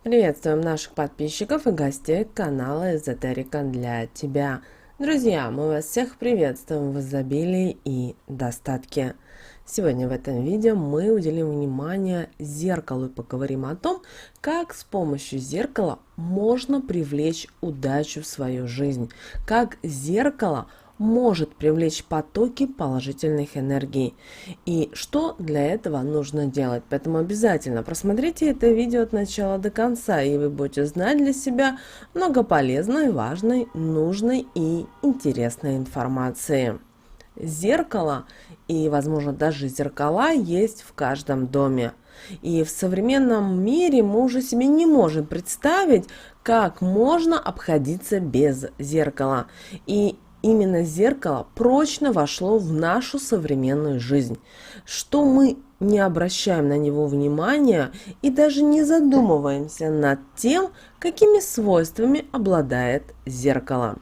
Приветствуем наших подписчиков и гостей канала Эзотерика для тебя. Друзья, мы вас всех приветствуем в изобилии и достатке. Сегодня в этом видео мы уделим внимание зеркалу и поговорим о том, как с помощью зеркала можно привлечь удачу в свою жизнь, как зеркало может привлечь потоки положительных энергий и что для этого нужно делать. Поэтому обязательно просмотрите это видео от начала до конца, и вы будете знать для себя много полезной, важной, нужной и интересной информации. Зеркало и, возможно, даже зеркала есть в каждом доме. И в современном мире мы уже себе не можем представить, как можно обходиться без зеркала. И именно зеркало прочно вошло в нашу современную жизнь, что мы не обращаем на него внимания и даже не задумываемся над тем, какими свойствами обладает зеркало.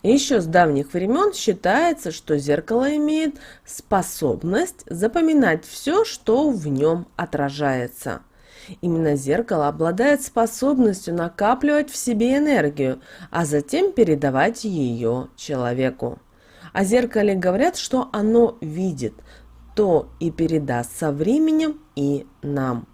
Еще с давних времен считается, что зеркало имеет способность запоминать все, что в нем отражается. Именно зеркало обладает способностью накапливать в себе энергию, а затем передавать ее человеку. О зеркале говорят, что оно видит то и передаст со временем и нам.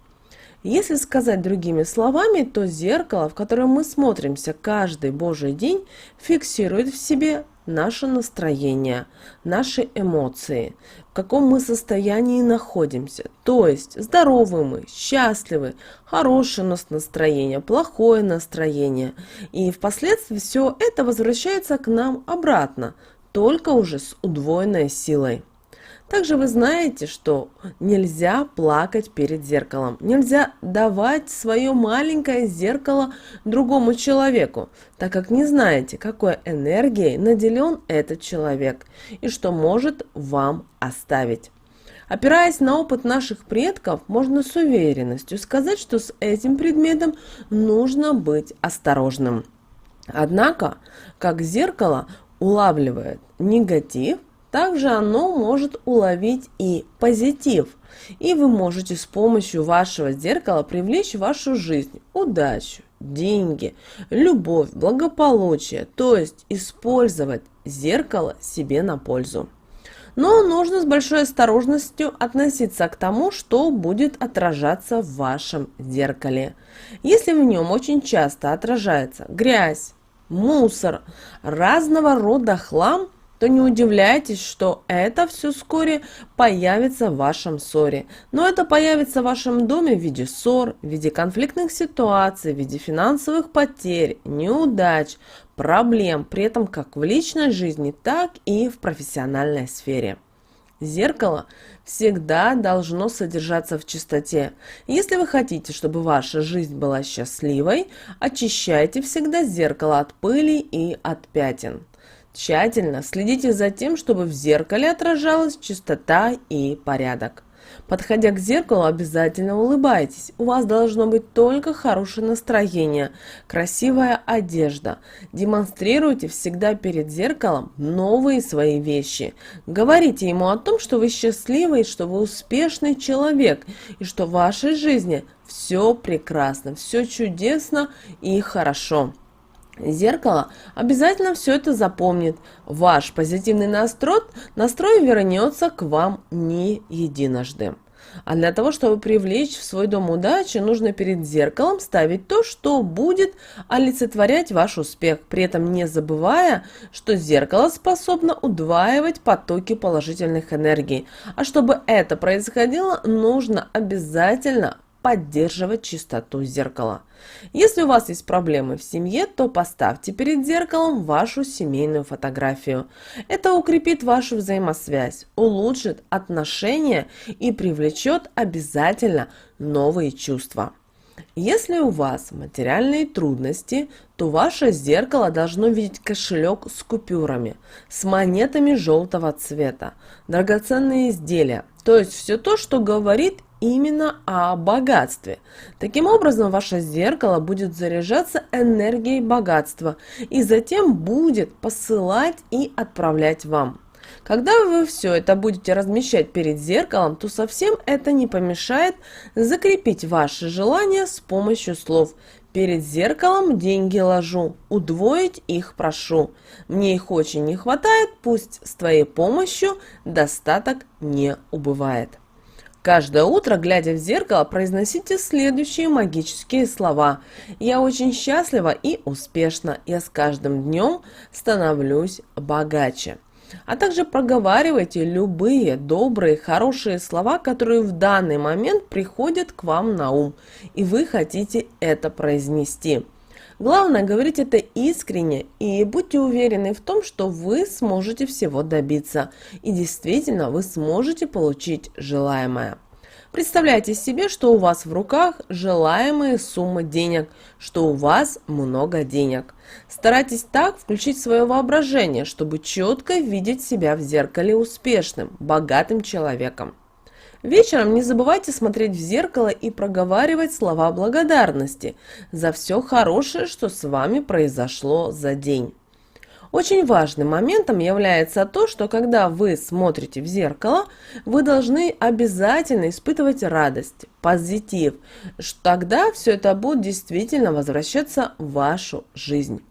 Если сказать другими словами, то зеркало, в которое мы смотримся каждый божий день, фиксирует в себе наше настроение, наши эмоции, в каком мы состоянии находимся. То есть здоровы мы, счастливы, хорошее у нас настроение, плохое настроение. И впоследствии все это возвращается к нам обратно, только уже с удвоенной силой. Также вы знаете, что нельзя плакать перед зеркалом. Нельзя давать свое маленькое зеркало другому человеку, так как не знаете, какой энергией наделен этот человек и что может вам оставить. Опираясь на опыт наших предков, можно с уверенностью сказать, что с этим предметом нужно быть осторожным. Однако, как зеркало улавливает негатив, также оно может уловить и позитив. И вы можете с помощью вашего зеркала привлечь в вашу жизнь удачу, деньги, любовь, благополучие. То есть использовать зеркало себе на пользу. Но нужно с большой осторожностью относиться к тому, что будет отражаться в вашем зеркале. Если в нем очень часто отражается грязь, мусор, разного рода хлам, то не удивляйтесь, что это все вскоре появится в вашем ссоре. Но это появится в вашем доме в виде ссор, в виде конфликтных ситуаций, в виде финансовых потерь, неудач, проблем, при этом как в личной жизни, так и в профессиональной сфере. Зеркало всегда должно содержаться в чистоте. Если вы хотите, чтобы ваша жизнь была счастливой, очищайте всегда зеркало от пыли и от пятен. Тщательно следите за тем, чтобы в зеркале отражалась чистота и порядок. Подходя к зеркалу, обязательно улыбайтесь. У вас должно быть только хорошее настроение, красивая одежда. Демонстрируйте всегда перед зеркалом новые свои вещи. Говорите ему о том, что вы счастливый, что вы успешный человек и что в вашей жизни все прекрасно, все чудесно и хорошо. Зеркало обязательно все это запомнит. Ваш позитивный настрой вернется к вам не единожды. А для того, чтобы привлечь в свой дом удачу, нужно перед зеркалом ставить то, что будет олицетворять ваш успех, при этом не забывая, что зеркало способно удваивать потоки положительных энергий. А чтобы это происходило, нужно обязательно поддерживать чистоту зеркала. Если у вас есть проблемы в семье, то поставьте перед зеркалом вашу семейную фотографию. Это укрепит вашу взаимосвязь, улучшит отношения и привлечет обязательно новые чувства. Если у вас материальные трудности, то ваше зеркало должно видеть кошелек с купюрами, с монетами желтого цвета, драгоценные изделия, то есть все то, что говорит именно о богатстве. Таким образом, ваше зеркало будет заряжаться энергией богатства и затем будет посылать и отправлять вам. Когда вы все это будете размещать перед зеркалом, то совсем это не помешает закрепить ваши желания с помощью слов. Перед зеркалом деньги ложу, удвоить их прошу. Мне их очень не хватает, пусть с твоей помощью достаток не убывает. Каждое утро, глядя в зеркало, произносите следующие магические слова. Я очень счастлива и успешна. Я с каждым днем становлюсь богаче. А также проговаривайте любые добрые, хорошие слова, которые в данный момент приходят к вам на ум, и вы хотите это произнести. Главное, говорить это искренне и будьте уверены в том, что вы сможете всего добиться, и действительно вы сможете получить желаемое. Представляйте себе, что у вас в руках желаемые суммы денег, что у вас много денег. Старайтесь так включить свое воображение, чтобы четко видеть себя в зеркале успешным, богатым человеком. Вечером не забывайте смотреть в зеркало и проговаривать слова благодарности за все хорошее, что с вами произошло за день. Очень важным моментом является то, что когда вы смотрите в зеркало, вы должны обязательно испытывать радость, позитив. Тогда все это будет действительно возвращаться в вашу жизнь.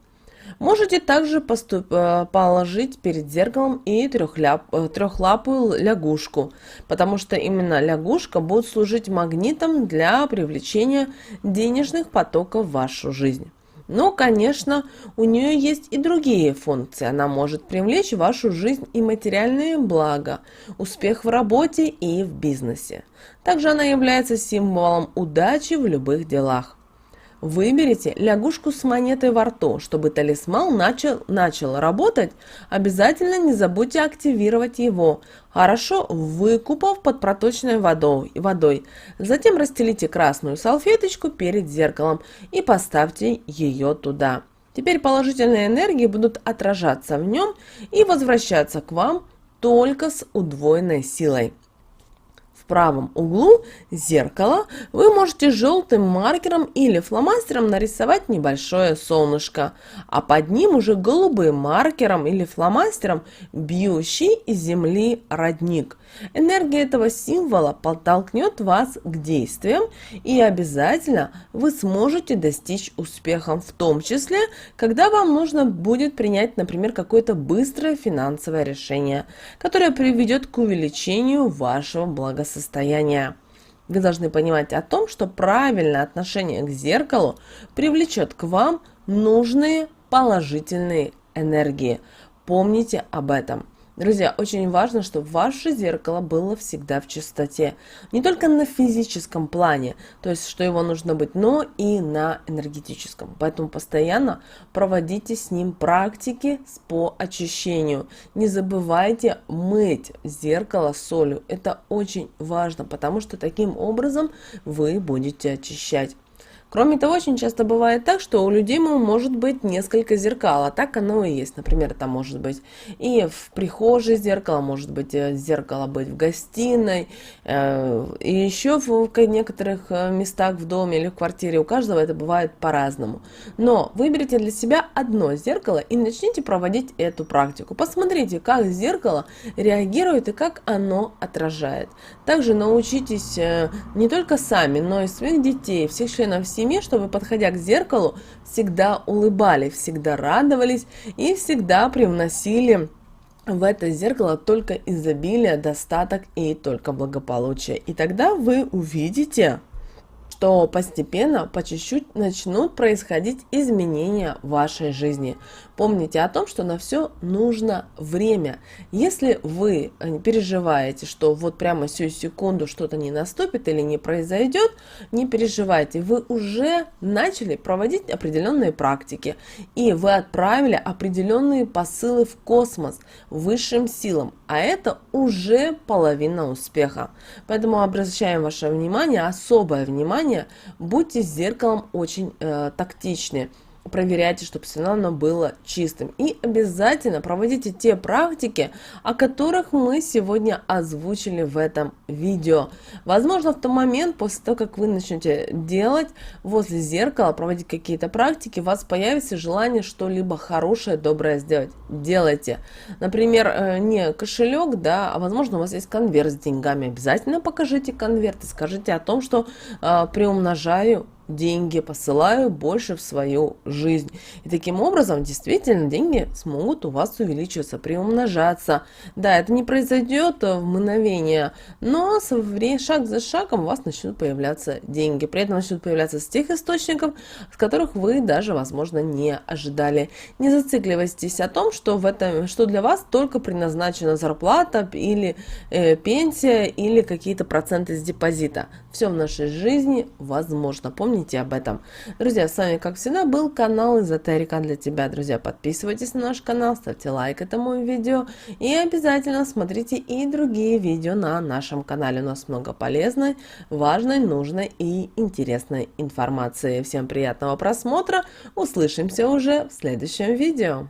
Можете также положить перед зеркалом и трехлапую лягушку, потому что именно лягушка будет служить магнитом для привлечения денежных потоков в вашу жизнь. Но, конечно, у нее есть и другие функции. Она может привлечь в вашу жизнь и материальные блага, успех в работе и в бизнесе. Также она является символом удачи в любых делах. Выберите лягушку с монетой во рту. Чтобы талисман начал работать, обязательно не забудьте активировать его, хорошо выкупав под проточной водой. Затем расстелите красную салфеточку перед зеркалом и поставьте ее туда. Теперь положительные энергии будут отражаться в нем и возвращаться к вам только с удвоенной силой. В правом углу зеркала вы можете желтым маркером или фломастером нарисовать небольшое солнышко, а под ним уже голубым маркером или фломастером бьющий из земли родник. Энергия этого символа подтолкнет вас к действиям, и обязательно вы сможете достичь успеха, в том числе, когда вам нужно будет принять, например, какое-то быстрое финансовое решение, которое приведет к увеличению вашего благосостояния. Вы должны понимать о том, что правильное отношение к зеркалу привлечет к вам нужные положительные энергии. Помните об этом. Друзья, очень важно, чтобы ваше зеркало было всегда в чистоте. Не только на физическом плане, то есть, что его нужно быть, но и на энергетическом. Поэтому постоянно проводите с ним практики по очищению. Не забывайте мыть зеркало солью. Это очень важно, потому что таким образом вы будете очищать. Кроме того, очень часто бывает так, что у людей может быть несколько зеркал, а так оно и есть. Например, это может быть и в прихожей зеркало, может быть зеркало быть в гостиной, и еще в некоторых местах в доме или в квартире. У каждого это бывает по-разному. Но выберите для себя одно зеркало и начните проводить эту практику. Посмотрите, как зеркало реагирует и как оно отражает. Также научитесь не только сами, но и своих детей, всех членов семьи, чтобы, подходя к зеркалу, всегда улыбались, всегда радовались и всегда привносили в это зеркало только изобилие, достаток и только благополучие. И тогда вы увидите, что постепенно, по чуть-чуть начнут происходить изменения в вашей жизни. Помните о том, что на все нужно время. Если вы переживаете, что вот прямо сию секунду что-то не наступит или не произойдет, не переживайте. Вы уже начали проводить определенные практики, и вы отправили определенные посылы в космос высшим силам, а это уже половина успеха. Поэтому обращаем ваше внимание, особое внимание, будьте с зеркалом очень тактичны. проверяйте, чтобы все равно было чистым. И обязательно проводите те практики, о которых мы сегодня озвучили в этом видео. Возможно, в тот момент, после того, как вы начнете делать возле зеркала, проводить какие-то практики, у вас появится желание что-либо хорошее, доброе сделать. Делайте. Например, не кошелек, да, а возможно, у вас есть конверт с деньгами. Обязательно покажите конверт и скажите о том, что приумножаю деньги, посылаю больше в свою жизнь. И таким образом, действительно, деньги смогут у вас увеличиваться, приумножаться. Да, это не произойдет в мгновение, но шаг за шагом у вас начнут появляться деньги. При этом начнут появляться с тех источников, с которых вы даже, возможно, не ожидали. Не зацикливайтесь о том, что для вас только предназначена зарплата или пенсия или какие-то проценты с депозита. Все в нашей жизни возможно. Помните об этом. Друзья, с вами, как всегда, был канал Эзотерика для тебя. Друзья, подписывайтесь на наш канал, ставьте лайк этому видео и обязательно смотрите и другие видео на нашем канале. У нас много полезной, важной, нужной и интересной информации. Всем приятного просмотра. Услышимся уже в следующем видео.